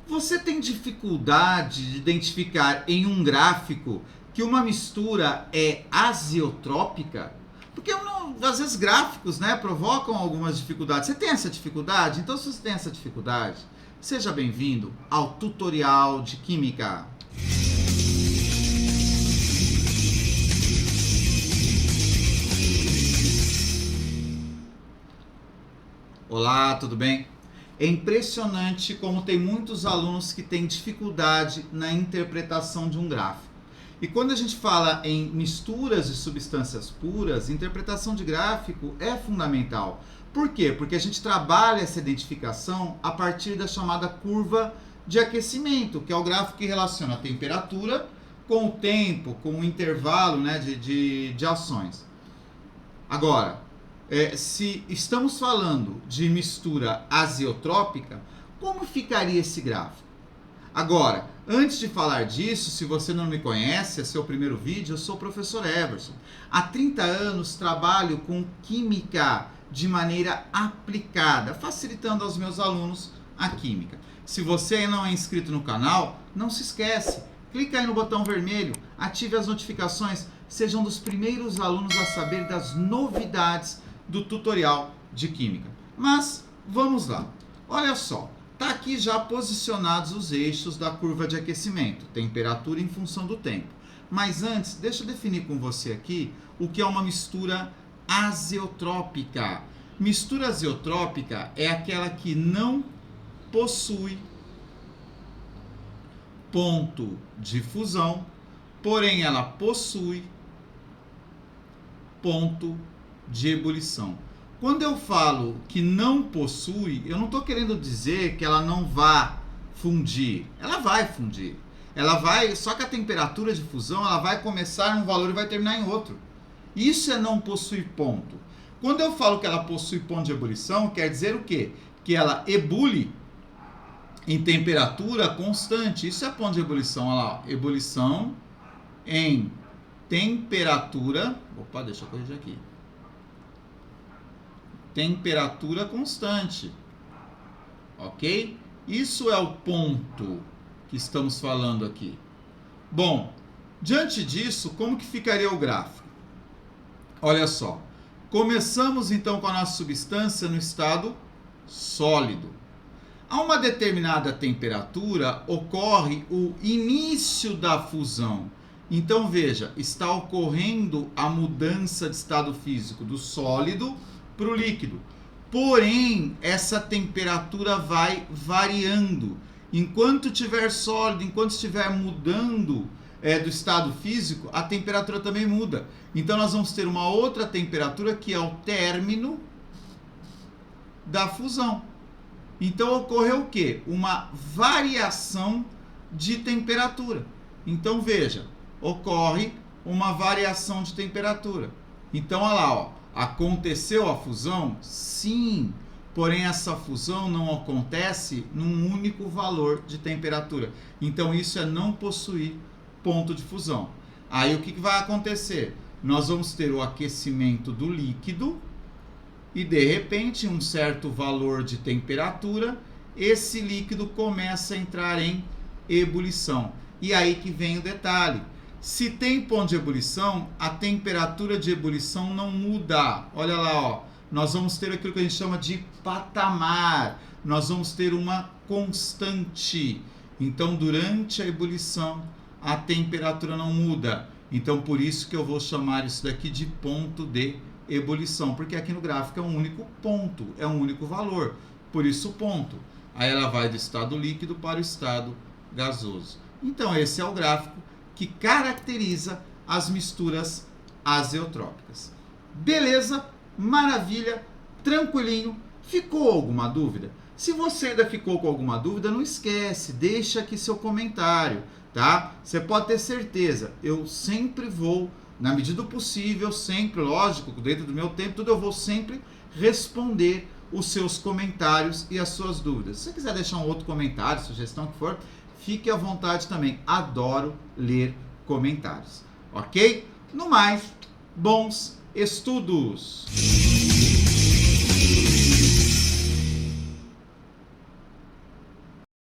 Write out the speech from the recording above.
Você tem dificuldade de identificar em um gráfico que uma mistura é azeotrópica? Porque às vezes gráficos, né, provocam algumas dificuldades. Você tem essa dificuldade? Então, se você tem essa dificuldade, seja bem-vindo ao tutorial de Química. Olá, tudo bem? É impressionante como tem muitos alunos que têm dificuldade na interpretação de um gráfico. E quando a gente fala em misturas de substâncias puras, interpretação de gráfico é fundamental. Por quê? Porque a gente trabalha essa identificação a partir da chamada curva de aquecimento, que é o gráfico que relaciona a temperatura com o tempo, com o intervalo, né, de ações. Agora, se estamos falando de mistura azeotrópica, como ficaria esse gráfico? Agora, antes de falar disso, se você não me conhece, é seu primeiro vídeo, eu sou o professor Everson. Há 30 anos trabalho com química de maneira aplicada, facilitando aos meus alunos a química. Se você não é inscrito no canal, não se esquece, clica aí no botão vermelho, ative as notificações, seja um dos primeiros alunos a saber das novidades do tutorial de Química. Mas vamos lá, olha só. Está aqui já posicionados os eixos da curva de aquecimento, temperatura em função do tempo. Mas antes, deixa eu definir com você aqui o que é uma mistura azeotrópica. Mistura azeotrópica é aquela que não possui ponto de fusão, porém ela possui ponto de ebulição. Quando eu falo que não possui, eu não estou querendo dizer que ela não vá fundir. Ela vai fundir. Ela vai, só que a temperatura de fusão ela vai começar em um valor e vai terminar em outro. Isso é não possuir ponto. Quando eu falo que ela possui ponto de ebulição, quer dizer o quê? Que ela ebule em temperatura constante. Isso é ponto de ebulição. Olha lá, ebulição em temperatura. Opa, deixa eu corrigir aqui. Temperatura constante, ok? Isso é o ponto que estamos falando aqui. Bom, diante disso, como que ficaria o gráfico? Olha só, começamos então com a nossa substância no estado sólido. A uma determinada temperatura ocorre o início da fusão. Então veja, está ocorrendo a mudança de estado físico do sólido para o líquido. Porém, essa temperatura vai variando. Enquanto estiver sólido, enquanto estiver mudando do estado físico, a temperatura também muda. Então, nós vamos ter uma outra temperatura que é o término da fusão. Então, ocorreu o quê? Uma variação de temperatura. Então, veja, ocorre uma variação de temperatura. Então, olha lá, ó. Aconteceu a fusão? Sim, porém essa fusão não acontece num único valor de temperatura. Então isso é não possuir ponto de fusão. Aí o que vai acontecer? Nós vamos ter o aquecimento do líquido e de repente um certo valor de temperatura, esse líquido começa a entrar em ebulição. E aí que vem o detalhe. Se tem ponto de ebulição, a temperatura de ebulição não muda. Olha lá, ó. Nós vamos ter aquilo que a gente chama de patamar. Nós vamos ter uma constante. Então, durante a ebulição, a temperatura não muda. Então, por isso que eu vou chamar isso daqui de ponto de ebulição. Porque aqui no gráfico é um único ponto, é um único valor. Por isso, ponto. Aí ela vai do estado líquido para o estado gasoso. Então, esse é o gráfico que caracteriza as misturas azeotrópicas. Beleza? Maravilha? Tranquilinho? Ficou alguma dúvida? Se você ainda ficou com alguma dúvida, não esquece, deixa aqui seu comentário, tá? Você pode ter certeza, eu sempre vou, na medida do possível, sempre, lógico, dentro do meu tempo, tudo eu vou sempre responder os seus comentários e as suas dúvidas. Se você quiser deixar um outro comentário, sugestão que for, fique à vontade também. Adoro ler comentários. Ok? No mais, bons estudos!